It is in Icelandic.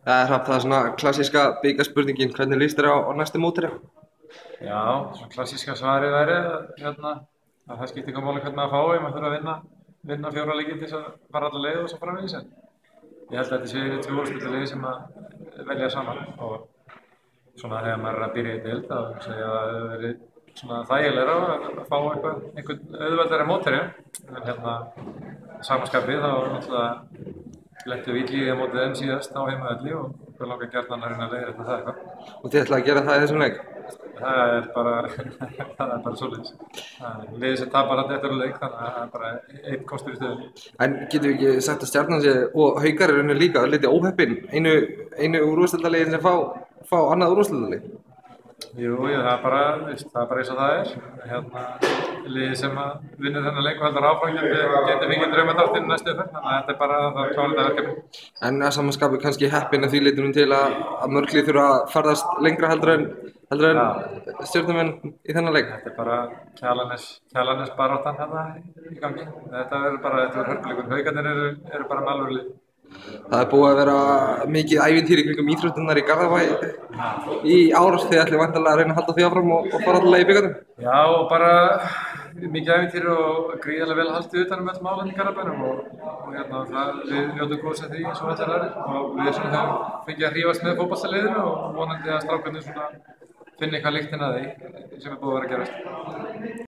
Það er svona klassíska bikarspurningin, hvernig líst þér á næstu mótherja? Já, svona klassíska svarið væri að það skiptir ekki máli hvernig maður fái, maður þurfa að vinna 4 leiki til þess að fara alla leið og svo framvegis. Ég held að þetta séu 2 úrslitaliðir sem að velja saman og svona þegar maður er að byrja í deild þá segja að það hefur verið svona þægilegra að fá einhvern auðveldari mótherja. En samanskapið þá náttúrulega lentum við illa í því á móti þeim síðast á heimavelli og okkur langar gjarnan að reyna að leiðrétta það eitthvað. Og þið ætlaði að gera það í þessum leik? Það er bara, það er bara svoleiðis. Liðið sem tapar hann eftir leik, þannig að það er bara einn kostur í stöðunni. En getum við ekki sagt að Stjarnan sé, og Haukar eru líka litið óheppin, einu úrvalsdeildarliðin sem fá annað úrvalsdeildarlið? Jú, það er bara eins og það er. Liðið sem vinnur þennan leik og heldur áfram geti fengið draumaþáttinn næstu umferð, þannig að þetta er bara það klárlega verkefni. En að samanskapi kannski heppin að því litunum til að mörg lið þurfa að ferðast lengra heldur en Stjörnumenn í þennan leik? Þetta er bara Kjalarnes baráttan hérna í gangi. Þetta verður hörkuleikur. Haukarnir eru bara með alvöru lið. Það er búið að vera mikið ævintýri kringum íþróttirnar í Garðabæ í ár, þið ætlið væntanlega að reyna að halda því áfram og fara alla leið í bikarnum? Já, og bara mikið ævintýri og gríðarlega vel haldið utan öll málinn í Garðabænum og við njótum góðs af því eins og allir aðrir og við höfum fengið að hrífast með fótboltaliðinu og vonandi að strákarnir finni eitthvað lyktina af því sem er búið að vera að gerast.